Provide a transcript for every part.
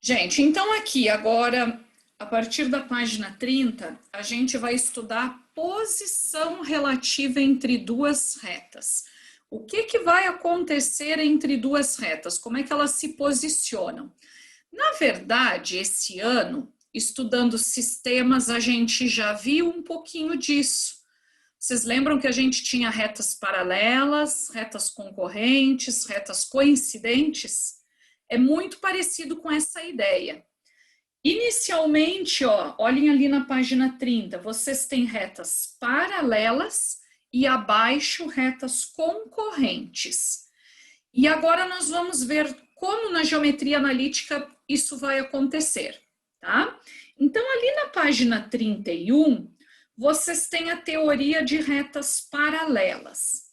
Gente, então aqui agora, a partir da página 30, a gente vai estudar posição relativa entre duas retas. O que vai acontecer entre duas retas? Como é que elas se posicionam? Na verdade, esse ano, estudando sistemas, a gente já viu um pouquinho disso. Vocês lembram que a gente tinha retas paralelas, retas concorrentes, retas coincidentes? É muito parecido com essa ideia. Inicialmente, ó, olhem ali na página 30, vocês têm retas paralelas e abaixo retas concorrentes. E agora nós vamos ver como na geometria analítica isso vai acontecer, tá? Então, ali na página 31, vocês têm a teoria de retas paralelas.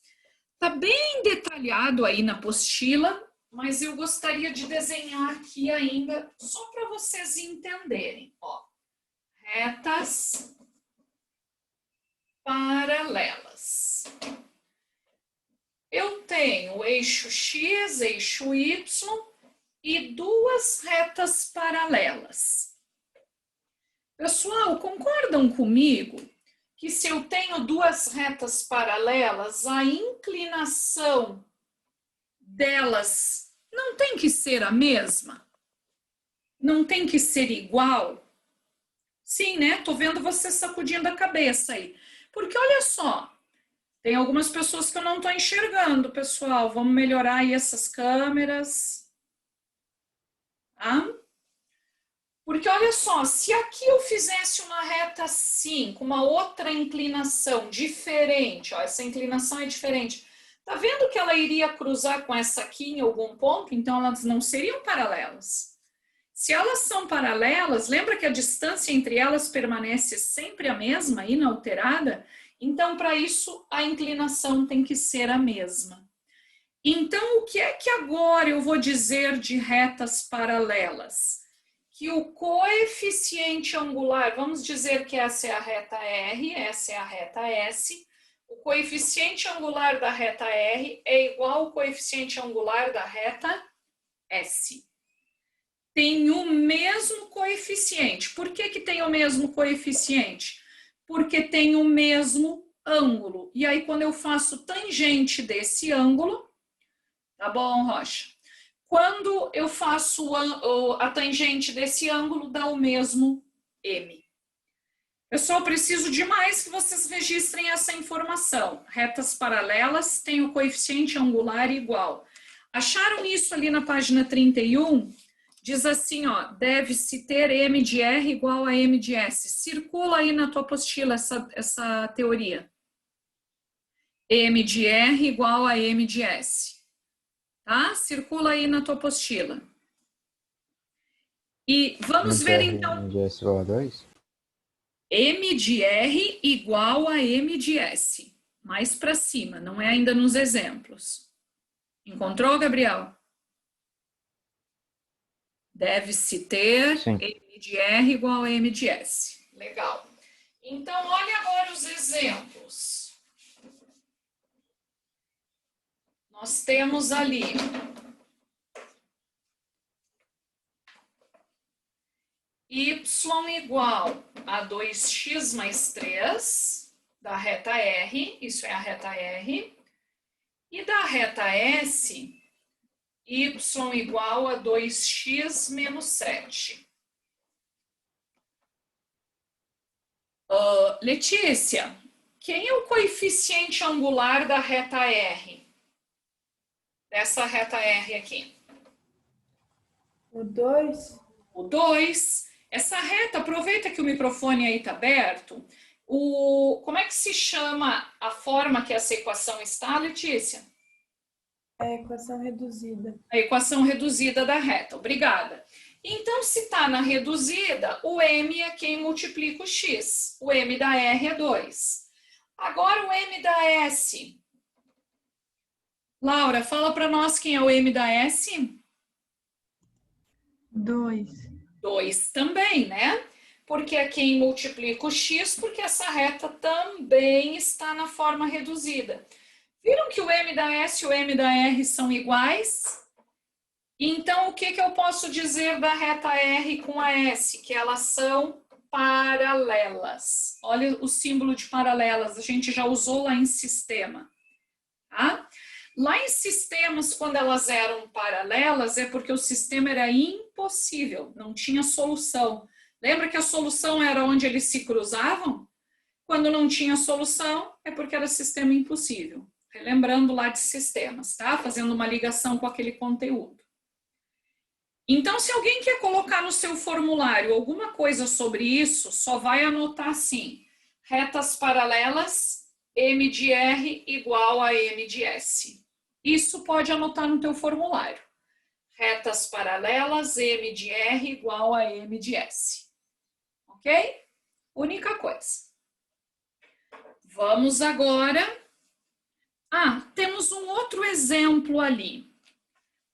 Está bem detalhado aí na apostila, mas eu gostaria de desenhar aqui ainda, só para vocês entenderem. Ó, retas paralelas. Eu tenho eixo X, eixo Y e duas retas paralelas. Pessoal, concordam comigo que se eu tenho duas retas paralelas, a inclinação delas não tem que ser a mesma? Não tem que ser igual? Sim, né? Tô vendo você sacudindo a cabeça aí. Porque olha só, tem algumas pessoas que eu não tô enxergando, pessoal. Vamos melhorar aí essas câmeras. Tá? Porque olha só, se aqui eu fizesse uma reta assim, com uma outra inclinação diferente, ó, essa inclinação é diferente, tá vendo que ela iria cruzar com essa aqui em algum ponto? Então elas não seriam paralelas. Se elas são paralelas, lembra que a distância entre elas permanece sempre a mesma, inalterada? Então, para isso, a inclinação tem que ser a mesma. Então, o que é que agora eu vou dizer de retas paralelas? Que o coeficiente angular, vamos dizer que essa é a reta R, essa é a reta S, o coeficiente angular da reta R é igual ao coeficiente angular da reta S. Tem o mesmo coeficiente. Por que tem o mesmo coeficiente? Porque tem o mesmo ângulo. E aí, quando eu faço tangente desse ângulo, tá bom, Rocha? Quando eu faço a tangente desse ângulo, dá o mesmo M. Pessoal, preciso demais que vocês registrem essa informação. Retas paralelas têm o coeficiente angular igual. Acharam isso ali na página 31? Diz assim, ó, deve-se ter M de R igual a M de S. Circula aí na tua apostila essa teoria. M de R igual a M de S. Tá? Circula aí na tua apostila. E vamos ver então. M de S igual a 2? M de R igual a M de S. Mais para cima, não é ainda nos exemplos. Encontrou, Gabriel? Deve-se ter Sim. M de R igual a M de S. Legal. Então, olha agora os exemplos. Nós temos ali y igual a 2x mais 3 da reta R, isso é a reta R, e da reta S, y igual a 2x menos 7. Letícia, quem é o coeficiente angular da reta R? Dessa reta R aqui? O 2. O 2. Essa reta, aproveita que o microfone aí está aberto. Como é que se chama a forma que essa equação está, Letícia? É a equação reduzida. A equação reduzida da reta. Obrigada. Então, se está na reduzida, o m é quem multiplica o x. O m da R é 2. Agora, o m da S. Laura, fala para nós quem é o m da S. 2. 2 também, né? Porque é quem multiplica o x, porque essa reta também está na forma reduzida. Viram que o m da S e o m da R são iguais? Então, o que eu posso dizer da reta R com a S? Que elas são paralelas. Olha o símbolo de paralelas, a gente já usou lá em sistema. Tá? Lá em sistemas, quando elas eram paralelas, é porque o sistema era impossível, não tinha solução. Lembra que a solução era onde eles se cruzavam? Quando não tinha solução, é porque era sistema impossível. Relembrando lá de sistemas, tá? Fazendo uma ligação com aquele conteúdo. Então, se alguém quer colocar no seu formulário alguma coisa sobre isso, só vai anotar assim: retas paralelas, M de R igual a M de S. Isso pode anotar no teu formulário. Retas paralelas, M de R igual a M de S. Ok? Única coisa. Vamos agora. Temos um outro exemplo ali.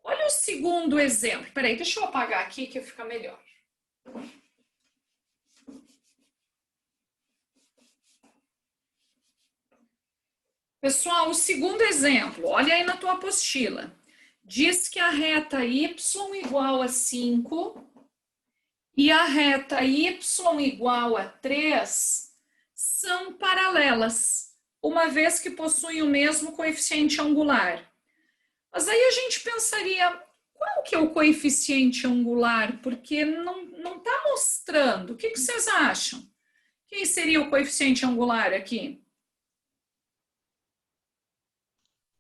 Olha o segundo exemplo. Peraí, deixa eu apagar aqui que fica melhor. Pessoal, o segundo exemplo, olha aí na tua apostila. Diz que a reta y igual a 5 e a reta y igual a 3 são paralelas, uma vez que possuem o mesmo coeficiente angular. Mas aí a gente pensaria, qual que é o coeficiente angular? Porque não está mostrando. O que vocês acham? Quem seria o coeficiente angular aqui?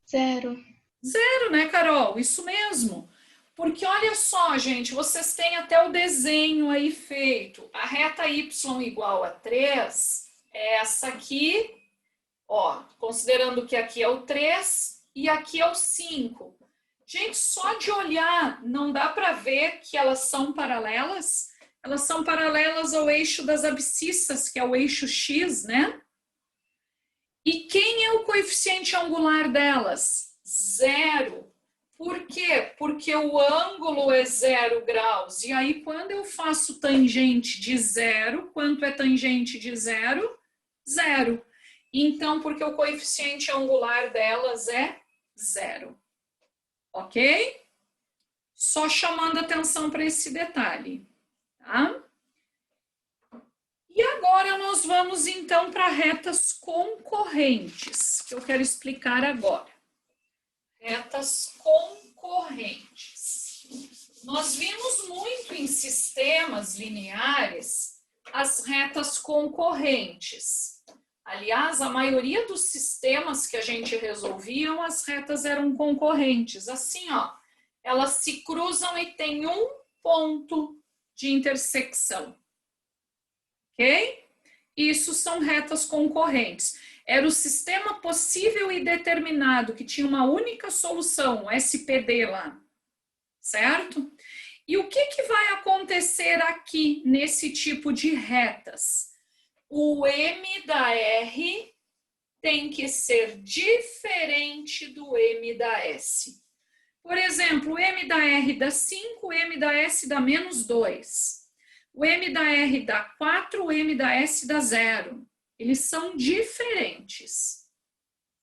0. 0, né, Carol? Isso mesmo. Porque olha só, gente, vocês têm até o desenho aí feito. A reta y igual a 3 é essa aqui, ó, considerando que aqui é o 3 e aqui é o 5. Gente, só de olhar, não dá para ver que elas são paralelas? Elas são paralelas ao eixo das abscissas, que é o eixo X, né? E quem é o coeficiente angular delas? 0. Por quê? Porque o ângulo é 0 graus. E aí, quando eu faço tangente de 0, quanto é tangente de 0? 0. Então, porque o coeficiente angular delas é 0. Ok? Só chamando atenção para esse detalhe. Tá? E agora nós vamos então para retas concorrentes, que eu quero explicar agora. Retas concorrentes. Nós vimos muito em sistemas lineares as retas concorrentes. Aliás, a maioria dos sistemas que a gente resolvia, as retas eram concorrentes. Assim, ó, elas se cruzam e tem um ponto de intersecção. Ok? Isso são retas concorrentes. Era o sistema possível e determinado, que tinha uma única solução, o SPD lá, certo? E o que vai acontecer aqui nesse tipo de retas? O M da R tem que ser diferente do M da S. Por exemplo, o M da R dá 5, o M da S dá menos 2. O M da R dá 4, o M da S dá 0. Eles são diferentes.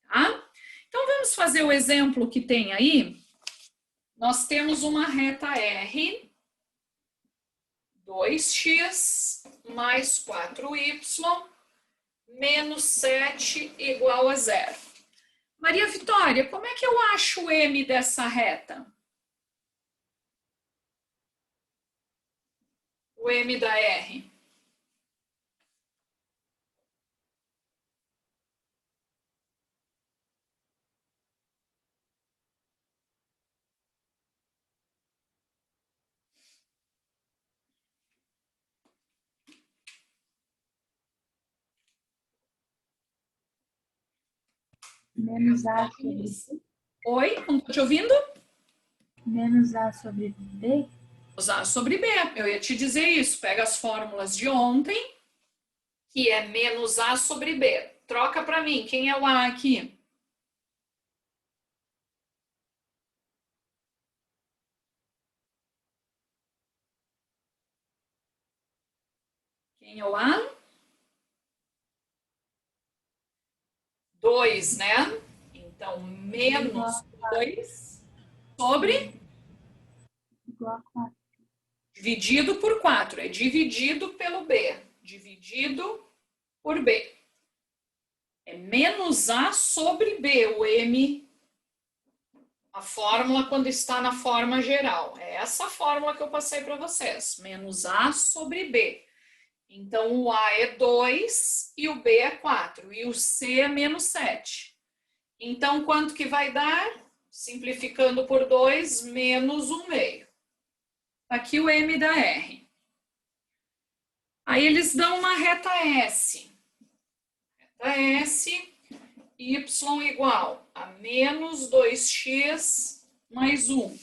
Tá? Então, vamos fazer o exemplo que tem aí. Nós temos uma reta R, 2x mais 4y, menos 7 igual a 0. Maria Vitória, como é que eu acho o M dessa reta? O M da R. Menos A sobre B. Oi, não estou te ouvindo? Menos A sobre B. Usar sobre B. Eu ia te dizer isso. Pega as fórmulas de ontem, que é menos A sobre B. Troca para mim. Quem é o A aqui? Quem é o A? 2, né? Então, menos 2 sobre igual a 4. Dividido por 4. É dividido pelo B. Dividido por B. É menos A sobre B, o M, a fórmula quando está na forma geral. É essa fórmula que eu passei para vocês. Menos A sobre B. Então, o A é 2 e o B é 4. E o C é menos 7. Então, quanto que vai dar? Simplificando por 2, menos 1/2. Aqui o M da R. Aí eles dão uma reta S. Reta S, Y igual a menos 2x mais 1.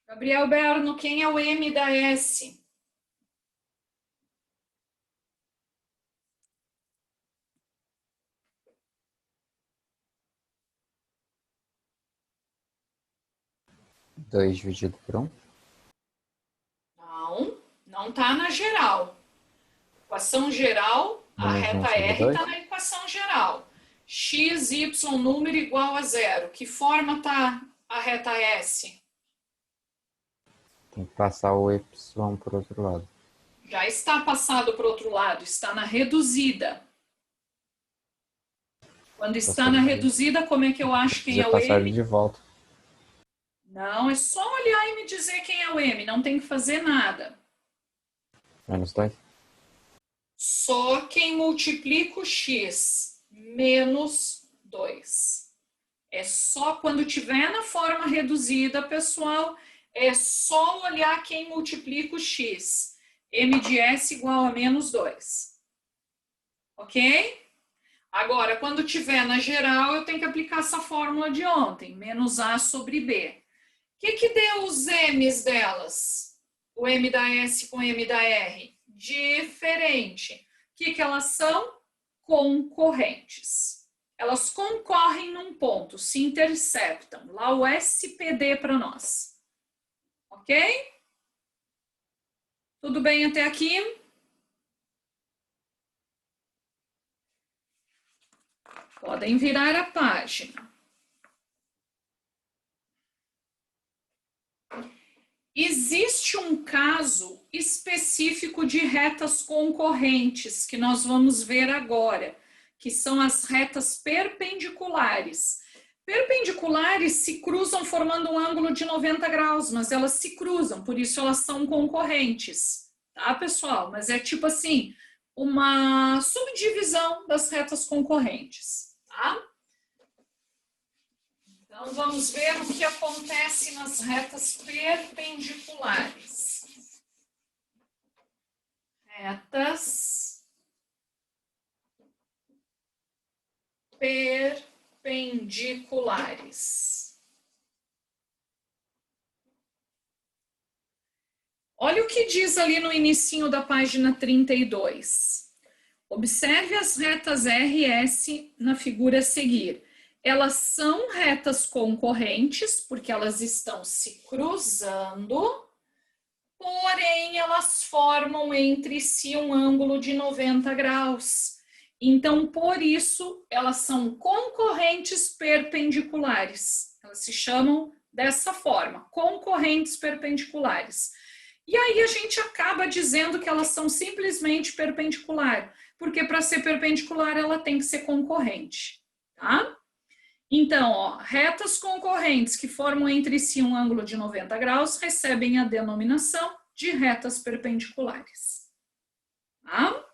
Gabriel Berno, quem é o M da S? Dois dividido por 1. Não está na geral. Equação geral, a Menos reta 1 sobre R 2. está na equação geral. X, Y, número igual a 0. Que forma está a reta S? Tem que passar o y por outro lado. Já está passado para o outro lado, está na reduzida. Quando está na reduzida, como é que eu acho quem é o passar M? de volta. Não, é só olhar e me dizer quem é o M, não tem que fazer nada. Menos 2. Só quem multiplica o X menos 2. É só quando tiver na forma reduzida, pessoal, é só olhar quem multiplica o X. M de S igual a menos 2. Ok? Agora, quando tiver na geral, eu tenho que aplicar essa fórmula de ontem. Menos A sobre B. O que deu os M's delas? O M da S com M da R? Diferente. O que elas são? Concorrentes. Elas concorrem num ponto, se interceptam. Lá o SPD para nós. Ok? Tudo bem até aqui? Podem virar a página. Existe um caso específico de retas concorrentes que nós vamos ver agora, que são as retas perpendiculares. Perpendiculares se cruzam formando um ângulo de 90 graus, mas elas se cruzam, por isso elas são concorrentes, tá, pessoal? Mas é tipo assim, uma subdivisão das retas concorrentes, tá? Então, vamos ver o que acontece nas retas perpendiculares. Retas perpendiculares. Olha o que diz ali no inicinho da página 32. Observe as retas R e S na figura a seguir. Elas são retas concorrentes, porque elas estão se cruzando, porém elas formam entre si um ângulo de 90 graus. Então, por isso, elas são concorrentes perpendiculares. Elas se chamam dessa forma, concorrentes perpendiculares. E aí a gente acaba dizendo que elas são simplesmente perpendicular, porque para ser perpendicular ela tem que ser concorrente, tá? Então, ó, retas concorrentes que formam entre si um ângulo de 90 graus recebem a denominação de retas perpendiculares. Tá?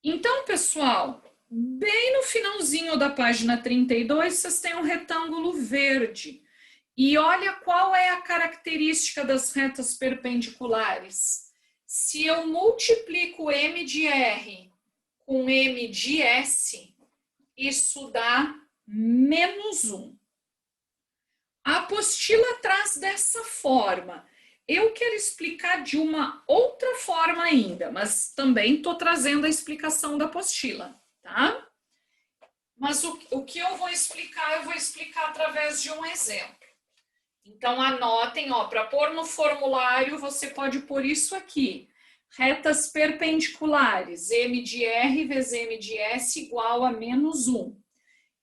Então, pessoal, bem no finalzinho da página 32, vocês têm um retângulo verde. E olha qual é a característica das retas perpendiculares. Se eu multiplico M de R com M de S, isso dá menos 1. A apostila traz dessa forma. Eu quero explicar de uma outra forma ainda, mas também estou trazendo a explicação da apostila, tá? Mas o que eu vou explicar através de um exemplo. Então, anotem, ó, para pôr no formulário, você pode pôr isso aqui. Retas perpendiculares, M de R vezes M de S igual a menos 1.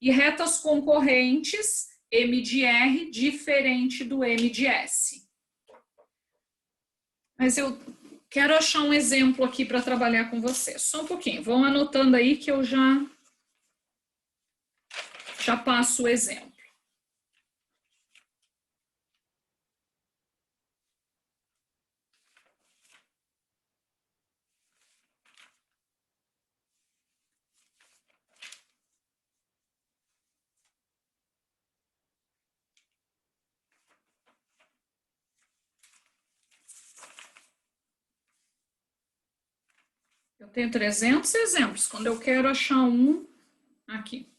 E retas concorrentes, M de R diferente do M de S. Mas eu quero achar um exemplo aqui para trabalhar com você. Só um pouquinho. Vão anotando aí que eu já passo o exemplo. Eu tenho 300 exemplos. Quando eu quero achar um, aqui.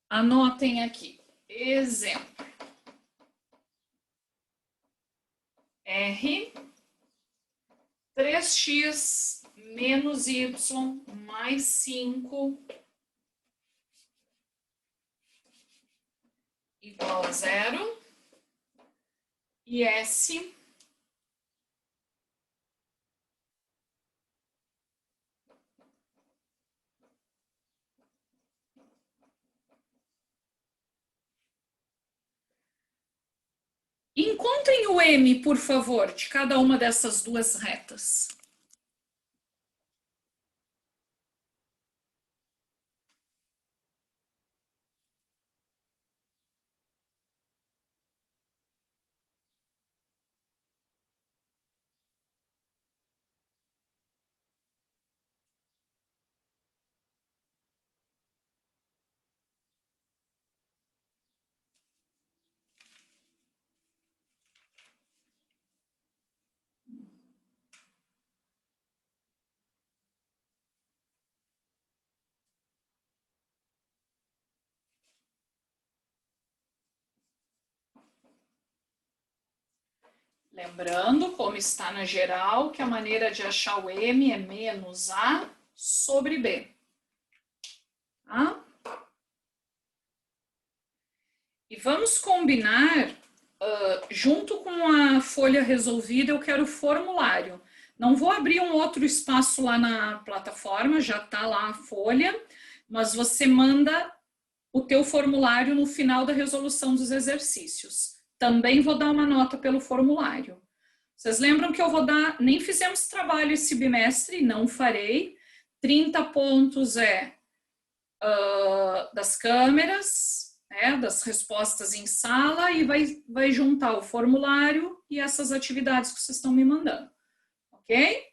Anotem aqui. Exemplo. R, 3x menos y mais 5 igual a 0. E S, encontrem o M, por favor, de cada uma dessas duas retas. Lembrando, como está na geral, que a maneira de achar o M é menos A sobre B. Tá? E vamos combinar, junto com a folha resolvida, eu quero o formulário. Não vou abrir um outro espaço lá na plataforma, já está lá a folha, mas você manda o teu formulário no final da resolução dos exercícios. Também vou dar uma nota pelo formulário. Vocês lembram que eu vou dar, nem fizemos trabalho esse bimestre, não farei. 30 pontos das câmeras, das respostas em sala, e vai juntar o formulário e essas atividades que vocês estão me mandando. Ok?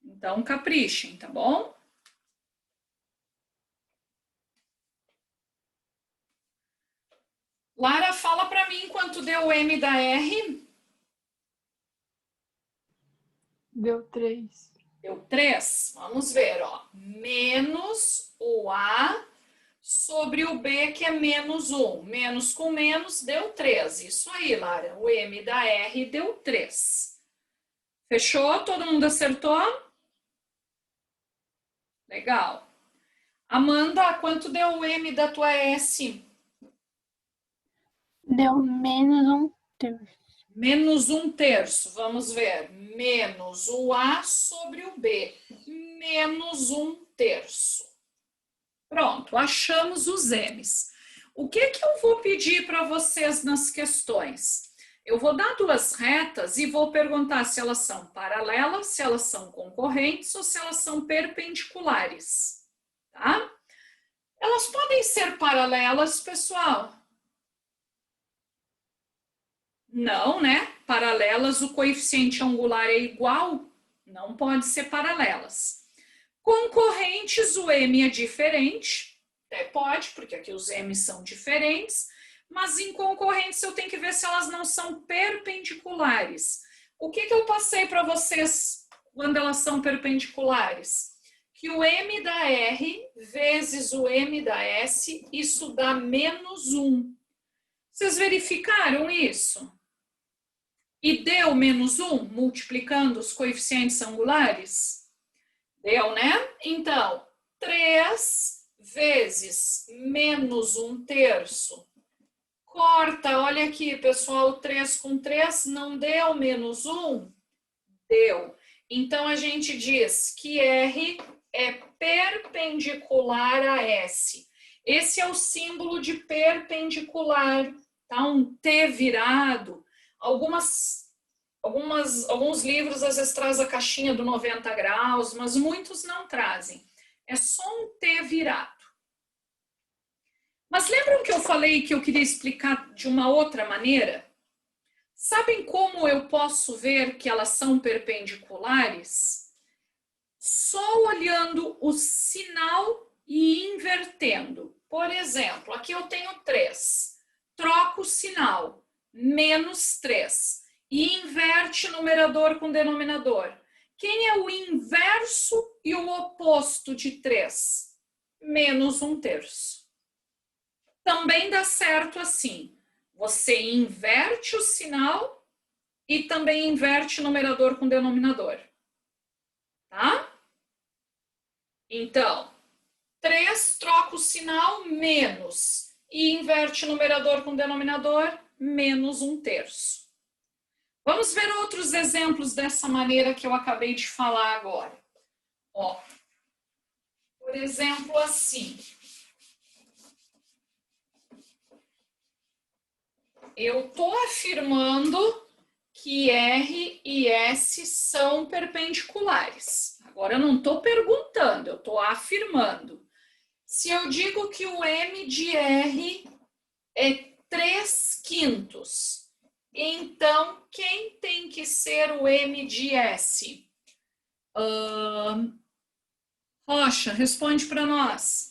Então, caprichem, tá bom? Lara, fala para mim quanto deu o M da R. Deu 3. Deu 3. Vamos ver, ó. Menos o A sobre o B, que é menos 1. Menos com menos deu 3. Isso aí, Lara. O M da R deu 3. Fechou? Todo mundo acertou? Legal. Amanda, quanto deu o M da tua S? Deu menos 1/3. Menos 1/3. Vamos ver. Menos o A sobre o B. Menos 1/3. Pronto, achamos os M's. O que eu vou pedir para vocês nas questões? Eu vou dar duas retas e vou perguntar se elas são paralelas, se elas são concorrentes ou se elas são perpendiculares, tá? Elas podem ser paralelas, pessoal? Não, né? Paralelas, o coeficiente angular é igual? Não pode ser paralelas. Concorrentes, o M é diferente. Até pode, porque aqui os M são diferentes. Mas em concorrentes eu tenho que ver se elas não são perpendiculares. O que eu passei para vocês quando elas são perpendiculares? Que o M da R vezes o M da S, isso dá menos 1. Vocês verificaram isso? E deu menos 1, multiplicando os coeficientes angulares? Deu, né? Então, 3 vezes menos 1/3. Corta, olha aqui, pessoal, 3 com 3 não deu menos 1? Deu. Então, a gente diz que R é perpendicular a S. Esse é o símbolo de perpendicular, tá? Um T virado. Alguns livros às vezes trazem a caixinha do 90 graus, mas muitos não trazem. É só um T virado. Mas lembram que eu falei que eu queria explicar de uma outra maneira? Sabem como eu posso ver que elas são perpendiculares? Só olhando o sinal e invertendo. Por exemplo, aqui eu tenho 3. Troco o sinal, menos 3. E inverte numerador com denominador. Quem é o inverso e o oposto de 3? Menos 1/3. Também dá certo assim. Você inverte o sinal e também inverte numerador com denominador. Tá? Então, 3 troca o sinal, menos. E inverte numerador com denominador, menos 1/3. Vamos ver outros exemplos dessa maneira que eu acabei de falar agora. Ó, por exemplo, assim. Eu estou afirmando que R e S são perpendiculares. Agora, eu não estou perguntando, eu estou afirmando. Se eu digo que o M de R é 3/5, então, quem tem que ser o M de S? Rocha, responde para nós.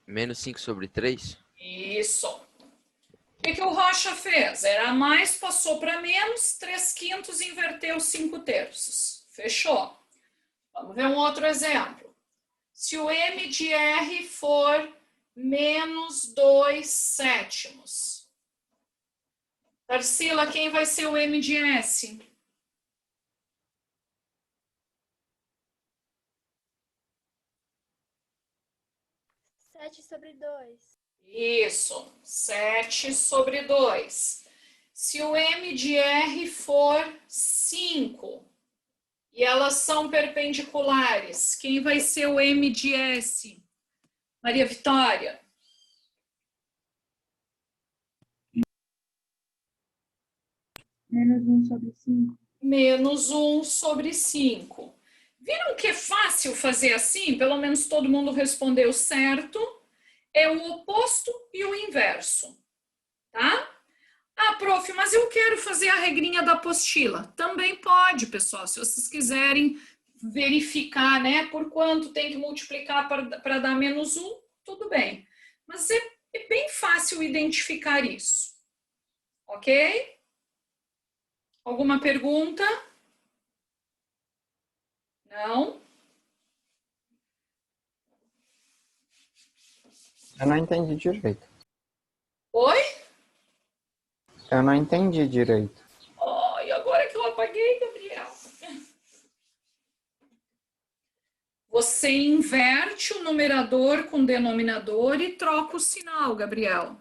Menos 5/3? Isso. O que o Rocha fez? Era mais, passou para menos, 3/5 inverteu 5/3. Fechou. Vamos ver um outro exemplo. Se o M de R for menos 2/7. Tarsila, quem vai ser o M de S? 7/2. Isso, 7/2. Se o M de R for 5 e elas são perpendiculares, quem vai ser o M de S? Maria Vitória? Menos 1/5. Menos 1/5. Viram que é fácil fazer assim? Pelo menos todo mundo respondeu certo. É o oposto e o inverso, tá? Ah, prof, mas eu quero fazer a regrinha da apostila. Também pode, pessoal, se vocês quiserem verificar, né, por quanto tem que multiplicar para dar menos 1, tudo bem. Mas é bem fácil identificar isso, ok? Alguma pergunta? Não? Eu não entendi direito. Oi? Eu não entendi direito. Oh, e agora que eu apaguei, Gabriel? Você inverte o numerador com o denominador e troca o sinal, Gabriel.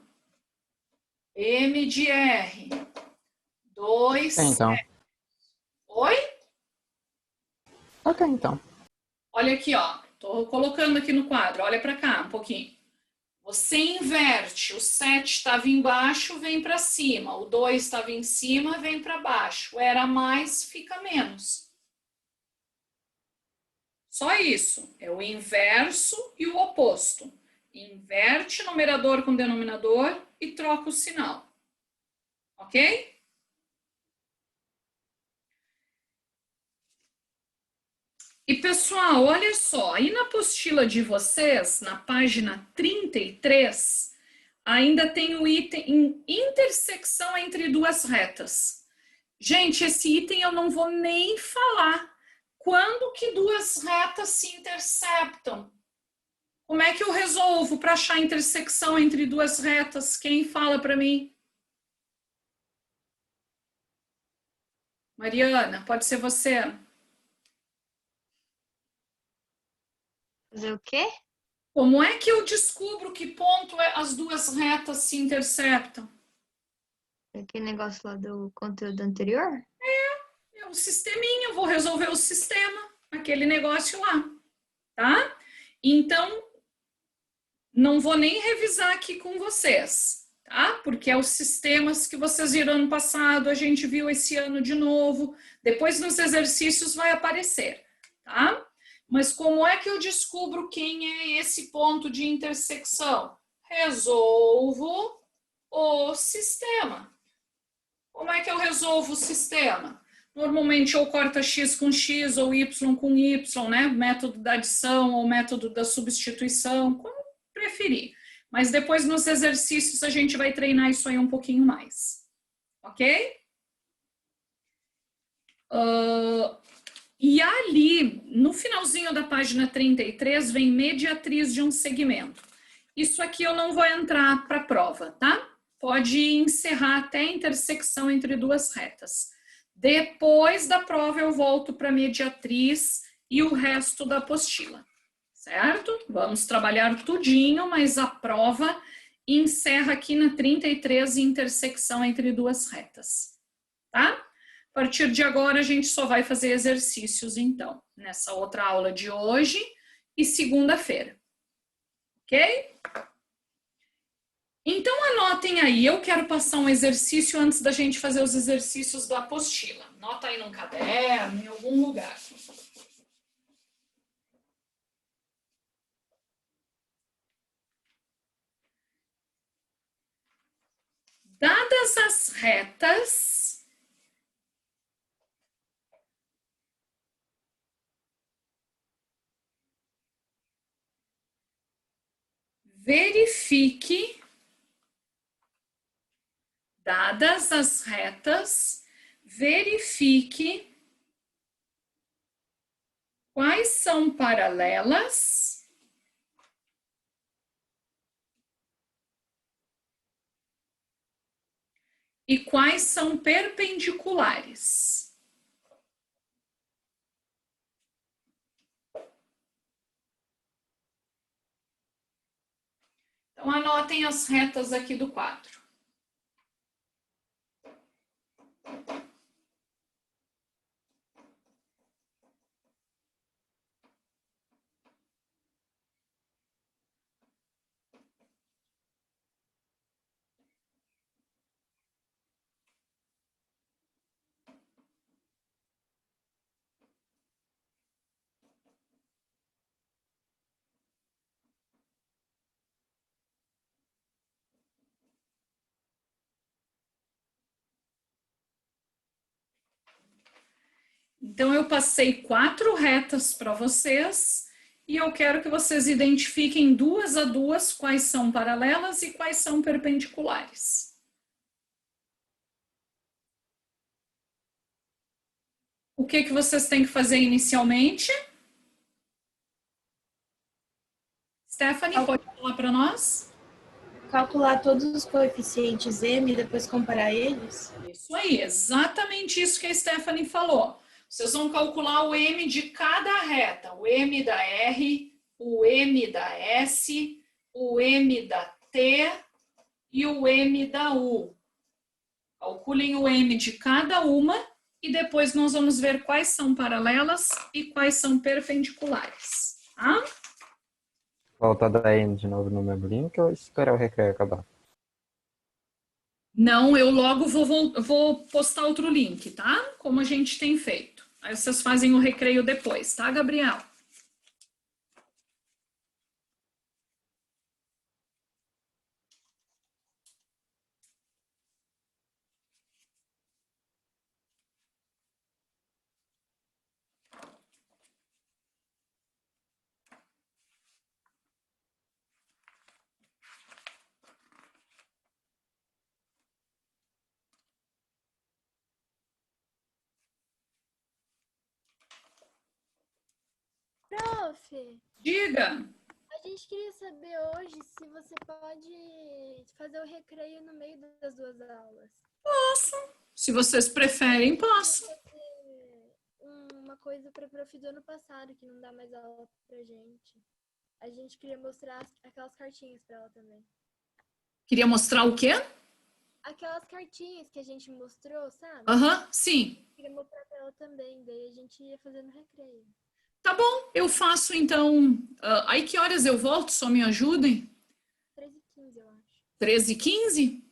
M de R. 2. Então. Oi? Ok, então. Olha aqui, ó. Tô colocando aqui no quadro. Olha para cá um pouquinho. Você inverte. O 7 estava embaixo, vem para cima. O 2 estava em cima, vem para baixo. O era mais, fica menos. Só isso. É o inverso e o oposto. Inverte numerador com denominador e troca o sinal. Ok? E, pessoal, olha só, aí na apostila de vocês, na página 33, ainda tem o item intersecção entre duas retas. Gente, esse item eu não vou nem falar. Quando que duas retas se interceptam? Como é que eu resolvo para achar a intersecção entre duas retas? Quem fala para mim? Mariana, pode ser você. Fazer o quê? Como é que eu descubro que ponto as duas retas se interceptam? Aquele negócio lá do conteúdo anterior? É um sisteminha, eu vou resolver o sistema, aquele negócio lá, tá? Então, não vou nem revisar aqui com vocês, tá? Porque é os sistemas que vocês viram ano passado, a gente viu esse ano de novo, depois nos exercícios vai aparecer, tá? Mas como é que eu descubro quem é esse ponto de intersecção? Resolvo o sistema. Como é que eu resolvo o sistema? Normalmente ou corta x com x ou y com y, né? Método da adição ou método da substituição, como preferir. Mas depois nos exercícios a gente vai treinar isso aí um pouquinho mais. Ok? E ali, no finalzinho da página 33, vem mediatriz de um segmento. Isso aqui eu não vou entrar para a prova, tá? Pode encerrar até a intersecção entre duas retas. Depois da prova eu volto para a mediatriz e o resto da apostila, certo? Vamos trabalhar tudinho, mas a prova encerra aqui na 33, intersecção entre duas retas, tá? A partir de agora a gente só vai fazer exercícios, então, nessa outra aula de hoje e segunda-feira, ok? Então, anotem aí, eu quero passar um exercício antes da gente fazer os exercícios da apostila. Anota aí num caderno, em algum lugar. Dadas as retas, verifique, dadas as retas, verifique quais são paralelas e quais são perpendiculares. Então, anotem as retas aqui do quadro. Então, eu passei 4 retas para vocês e eu quero que vocês identifiquem duas a duas quais são paralelas e quais são perpendiculares. O que vocês têm que fazer inicialmente? Stephanie, pode falar para nós? Calcular todos os coeficientes M e depois comparar eles? Isso aí, exatamente isso que a Stephanie falou. Vocês vão calcular o M de cada reta, o M da R, o M da S, o M da T e o M da U. Calculem o M de cada uma e depois nós vamos ver quais são paralelas e quais são perpendiculares, tá? Volta da N de novo no meu link ou esperar o recreio acabar? Não, eu logo vou postar outro link, tá? Como a gente tem feito. Aí vocês fazem o recreio depois, tá, Gabriel? Prof, Diga. a gente queria saber hoje se você pode fazer o recreio no meio das duas aulas. Posso. Se vocês preferem, posso. Fazer uma coisa para prof do ano passado, que não dá mais aula pra gente. A gente queria mostrar aquelas cartinhas para ela também. Queria mostrar o quê? Aquelas cartinhas que a gente mostrou, sabe? Aham, sim. Eu queria mostrar pra ela também, daí a gente ia fazendo recreio. Tá bom, eu faço então. Aí que horas eu volto? Só me ajudem? 13h15, eu acho. 13h15?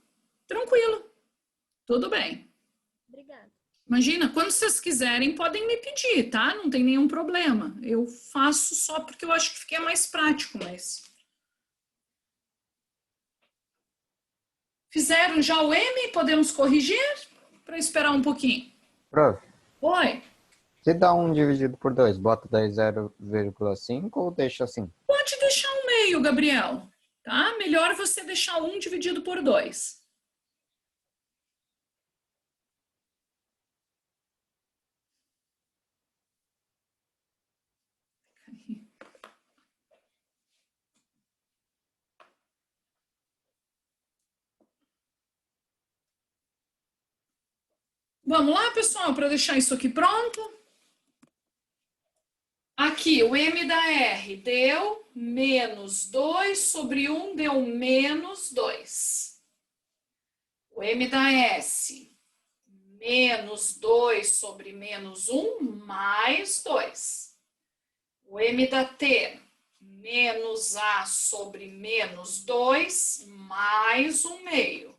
Tranquilo. Tudo bem. Obrigada. Imagina, quando vocês quiserem, podem me pedir, tá? Não tem nenhum problema. Eu faço só porque eu acho que fica mais prático, mas. Fizeram já o M? Podemos corrigir? Para esperar um pouquinho. Prof, Oi. se dá 1 dividido por 2, bota daí 0,5 ou deixa assim? Pode deixar um meio, Gabriel. Tá? Melhor você deixar 1 dividido por 2. Vamos lá, pessoal, para deixar isso aqui pronto. Aqui, o M da R deu menos 2 sobre 1 deu menos 2. O M da S, menos 2 sobre menos 1, mais 2. O M da T, menos A sobre menos 2, mais 1 meio.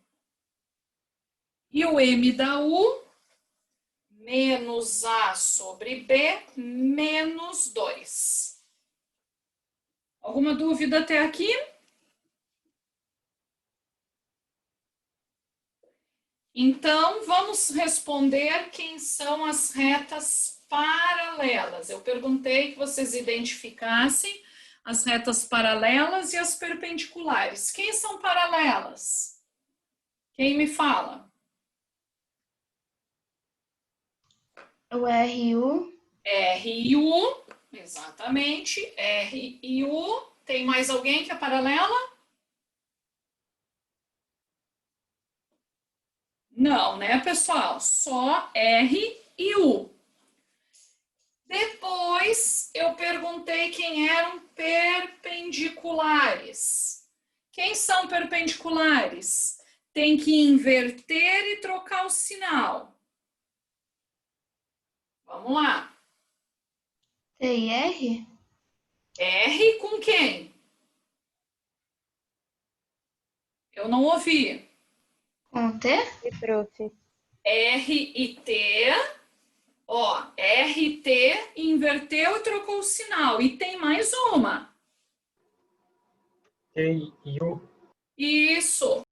E o M da U, menos A sobre B, menos 2. Alguma dúvida até aqui? Então, vamos responder quem são as retas paralelas. Eu perguntei que vocês identificassem as retas paralelas e as perpendiculares. Quem são paralelas? Quem me fala? O R e U. R e U, exatamente. R e U. Tem mais alguém que é paralela? Não, né, pessoal? Só R e U. Depois, eu perguntei quem eram perpendiculares. Quem são perpendiculares? Tem que inverter e trocar o sinal. Vamos lá. T e R? R com quem? Eu não ouvi. Com T? E prof. R e T. Ó, R e T, inverteu e trocou o sinal. E tem mais uma. T e U. Isso.